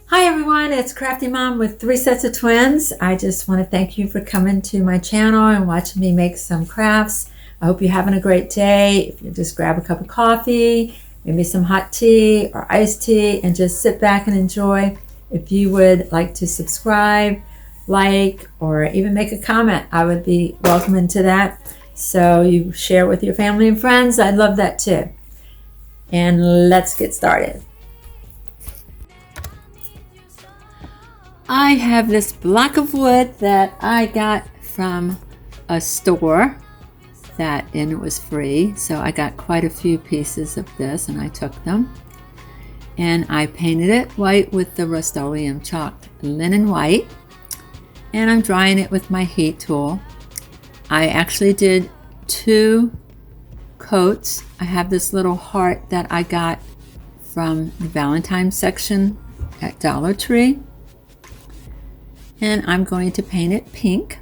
Hi everyone, it's Crafty Mom with 3 sets of twins. I just want to thank you for coming to my channel and watching me make some crafts. I hope you're having a great day. If you just grab a cup of coffee, maybe some hot tea or iced tea, and just sit back and enjoy. If you would like to subscribe, like, or even make a comment, I would be welcoming to that. So you share with your family and friends. I'd love that too. And let's get started. I have this block of wood that I got from a store and it was free. So I got quite a few pieces of this and I took them and I painted it white with the Rust-Oleum chalked linen white, and I'm drying it with my heat tool. I actually did 2 coats. I have this little heart that I got from the Valentine's section at Dollar Tree. And I'm going to paint it pink.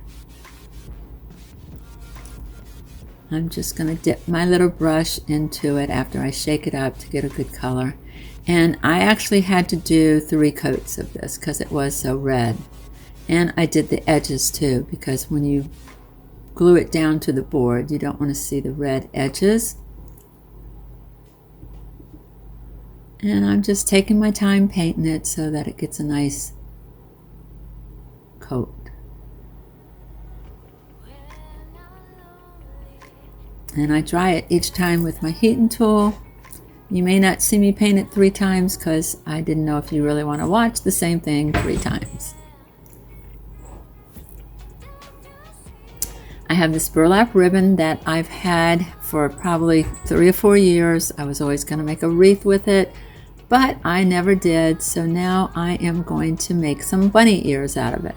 I'm just going to dip my little brush into it after I shake it up to get a good color. And I actually had to do 3 coats of this because it was so red. And I did the edges too, because when you glue it down to the board, you don't want to see the red edges. And I'm just taking my time painting it so that it gets a nice coat. And I dry it each time with my heating tool. You may not see me paint it 3 times because I didn't know if you really want to watch the same thing 3 times. I have this burlap ribbon that I've had for probably 3 or 4 years. I was always going to make a wreath with it, but I never did. So now I am going to make some bunny ears out of it.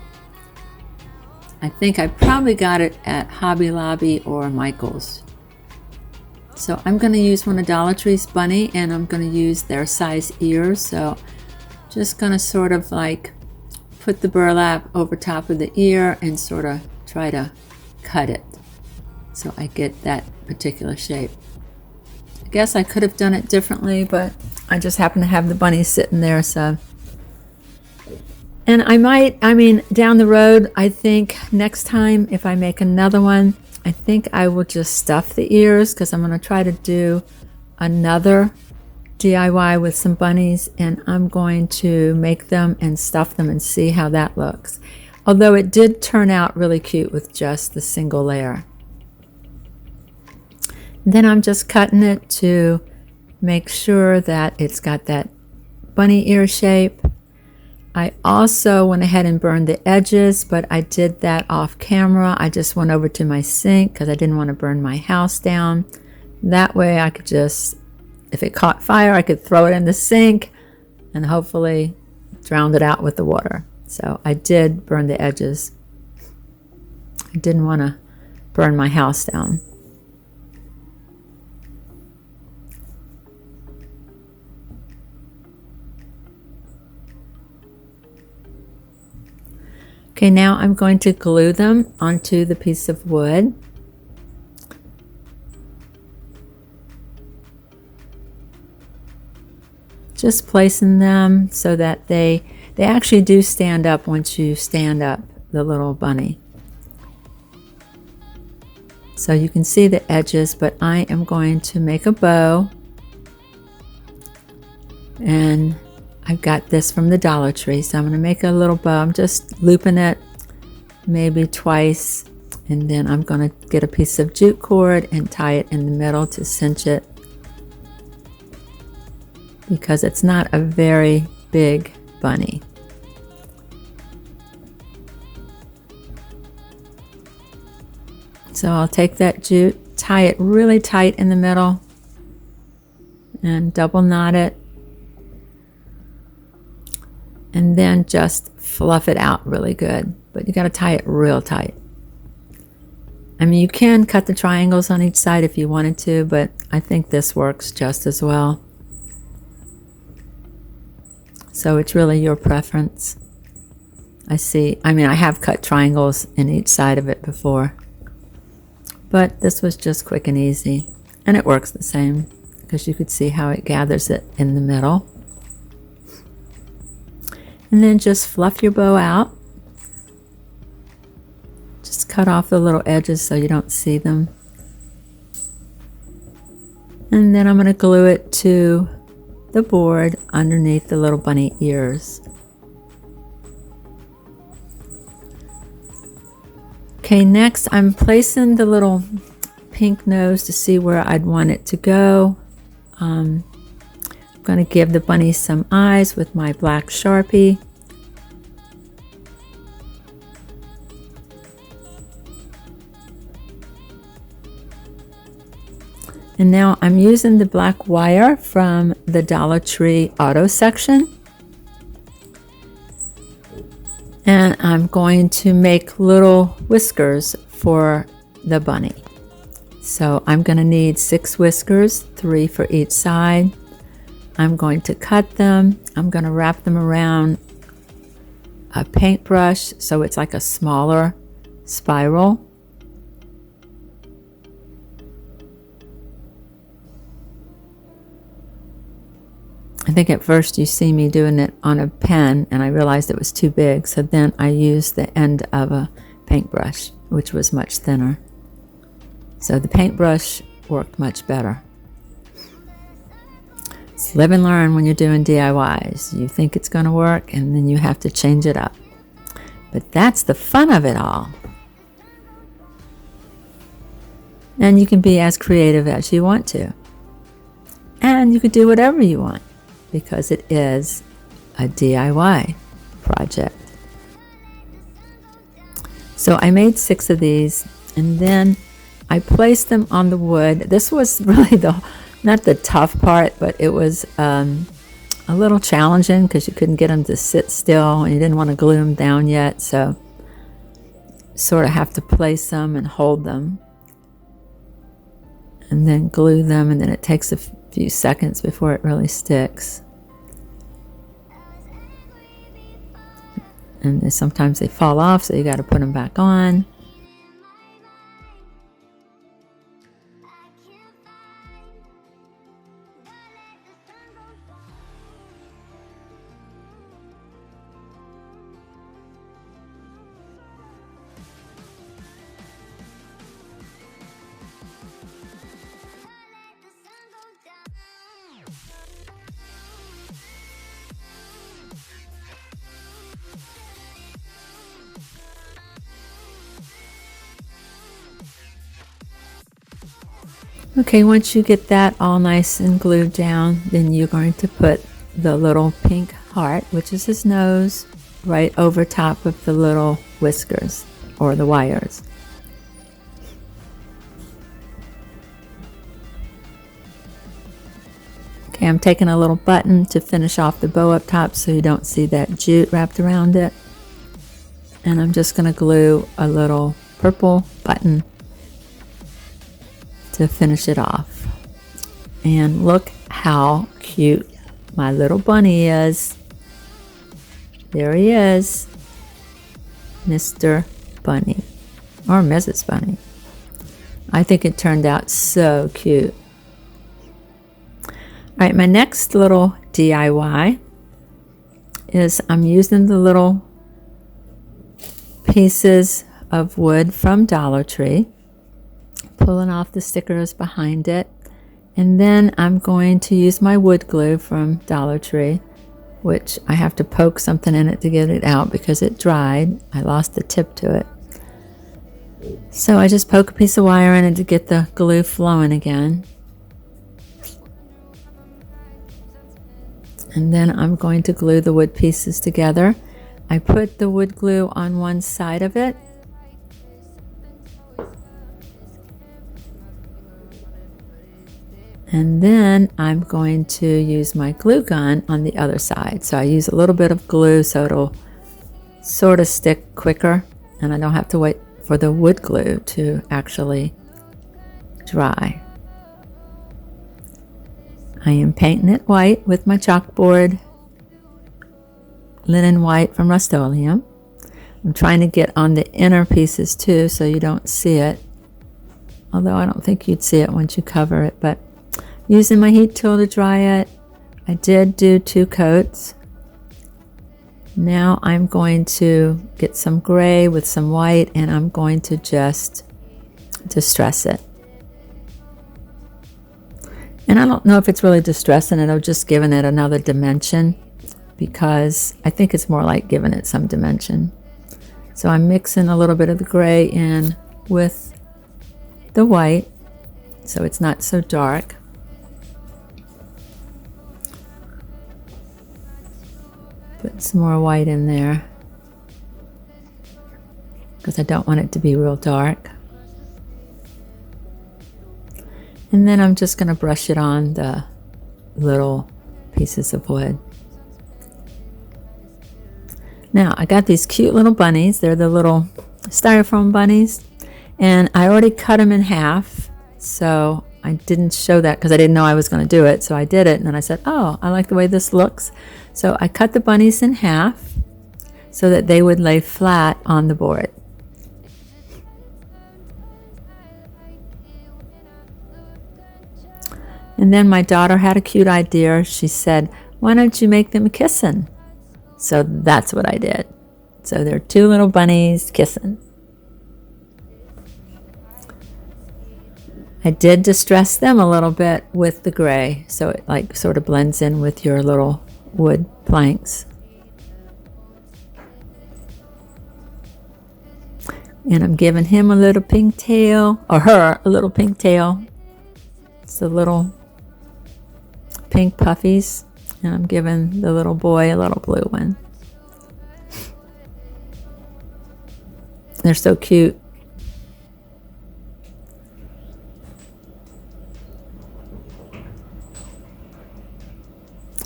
I think I probably got it at Hobby Lobby or Michael's. So I'm going to use one of Dollar Tree's bunny, and I'm going to use their size ears. So just going to sort of like put the burlap over top of the ear and sort of try to cut it so I get that particular shape. I guess I could have done it differently, but I just happen to have the bunny sitting there, so. And down the road, I think next time if I make another one, I think I will just stuff the ears because I'm going to try to do another DIY with some bunnies, and I'm going to make them and stuff them and see how that looks. Although it did turn out really cute with just the single layer. And then I'm just cutting it to make sure that it's got that bunny ear shape. I also went ahead and burned the edges, but I did that off camera. I just went over to my sink because I didn't want to burn my house down. That way I could just, if it caught fire, I could throw it in the sink and hopefully drown it out with the water. So I did burn the edges. I didn't want to burn my house down. Okay, now I'm going to glue them onto the piece of wood. Just placing them so that they actually do stand up once you stand up the little bunny. So you can see the edges, but I am going to make a bow. And I've got this from the Dollar Tree, so I'm going to make a little bow. I'm just looping it maybe twice, and then I'm going to get a piece of jute cord and tie it in the middle to cinch it, because it's not a very big bunny. So I'll take that jute, tie it really tight in the middle, and double knot it. And then just fluff it out really good, but you got to tie it real tight. I mean, you can cut the triangles on each side if you wanted to, but I think this works just as well. So it's really your preference. I have cut triangles in each side of it before, but this was just quick and easy, and it works the same because you could see how it gathers it in the middle. And then just fluff your bow out. Just cut off the little edges so you don't see them. And then I'm going to glue it to the board underneath the little bunny ears. Okay, next I'm placing the little pink nose to see where I'd want it to go. I'm going to give the bunny some eyes with my black Sharpie. And now I'm using the black wire from the Dollar Tree auto section. And I'm going to make little whiskers for the bunny. So I'm going to need 6 whiskers, 3 for each side. I'm going to cut them. I'm going to wrap them around a paintbrush so it's like a smaller spiral. I think at first you see me doing it on a pen and I realized it was too big, so then I used the end of a paintbrush, which was much thinner. So the paintbrush worked much better. It's live and learn when you're doing DIYs. You think it's going to work and then you have to change it up. But that's the fun of it all. And you can be as creative as you want to. And you could do whatever you want, because it is a DIY project. So I made 6 of these and then I placed them on the wood. This was really not the tough part, but it was a little challenging because you couldn't get them to sit still and you didn't want to glue them down yet, so sort of have to place them and hold them and then glue them, and then it takes a few seconds before it really sticks. And then sometimes they fall off, so you got to put them back on. Okay, once you get that all nice and glued down, then you're going to put the little pink heart, which is his nose, right over top of the little whiskers or the wires. Okay, I'm taking a little button to finish off the bow up top so you don't see that jute wrapped around it. And I'm just going to glue a little purple button to finish it off. And look how cute my little bunny is. There he is, Mr. Bunny, or Mrs. Bunny. I think it turned out so cute. All right, my next little DIY is I'm using the little pieces of wood from Dollar Tree, pulling off the stickers behind it, and then I'm going to use my wood glue from Dollar Tree, which I have to poke something in it to get it out because it dried. I lost the tip to it. So I just poke a piece of wire in it to get the glue flowing again. And then I'm going to glue the wood pieces together. I put the wood glue on one side of it. And then I'm going to use my glue gun on the other side. So I use a little bit of glue so it'll sort of stick quicker and I don't have to wait for the wood glue to actually dry. I am painting it white with my chalkboard linen white from Rust-Oleum. I'm trying to get on the inner pieces too so you don't see it, although I don't think you'd see it once you cover it. But using my heat tool to dry it, I did do 2 coats. Now I'm going to get some gray with some white, and I'm going to just distress it. And I don't know if it's really distressing it or just giving it another dimension, because I think it's more like giving it some dimension. So I'm mixing a little bit of the gray in with the white so it's not so dark. Put some more white in there because I don't want it to be real dark. And then I'm just going to brush it on the little pieces of wood. Now I got these cute little bunnies. They're the little styrofoam bunnies, and I already cut them in half, so I didn't show that because I didn't know I was going to do it. So I did it, and then I said, oh, I like the way this looks. So I cut the bunnies in half so that they would lay flat on the board. And then my daughter had a cute idea. She said, why don't you make them kissing? So that's what I did. So they're two little bunnies kissing. I did distress them a little bit with the gray, so it like sort of blends in with your little wood planks. And I'm giving him a little pink tail, or her a little pink tail. It's the little pink puffies. And I'm giving the little boy a little blue one. They're so cute.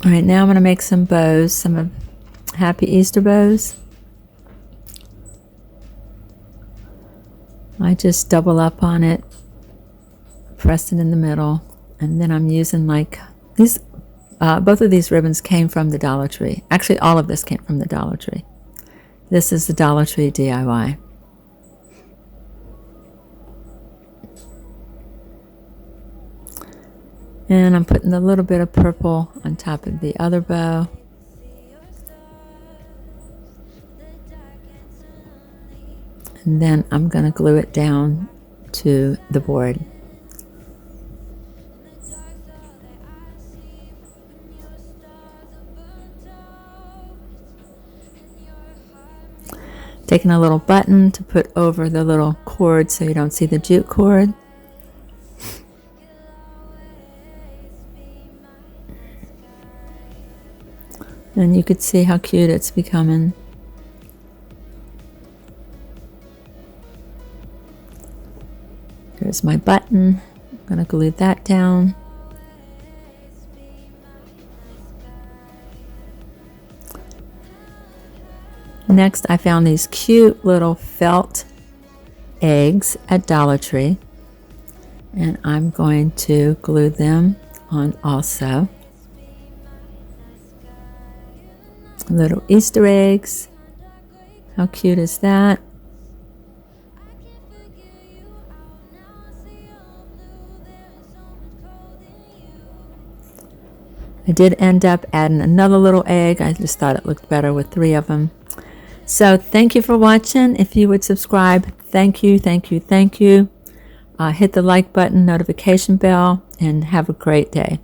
All right, now I'm going to make some bows, some Happy Easter bows. I just double up on it, press it in the middle, and then I'm using like these. Both of these ribbons came from the Dollar Tree. Actually, all of this came from the Dollar Tree. This is the Dollar Tree DIY. And I'm putting a little bit of purple on top of the other bow. And then I'm going to glue it down to the board. Taking a little button to put over the little cord so you don't see the jute cord. And you could see how cute it's becoming. Here's my button. I'm going to glue that down. Next, I found these cute little felt eggs at Dollar Tree, and I'm going to glue them on also. Little Easter eggs. How cute is that? I did end up adding another little egg. I just thought it looked better with 3 of them. So thank you for watching. If you would subscribe, thank you, thank you, thank you. Hit the like button, notification bell, and have a great day.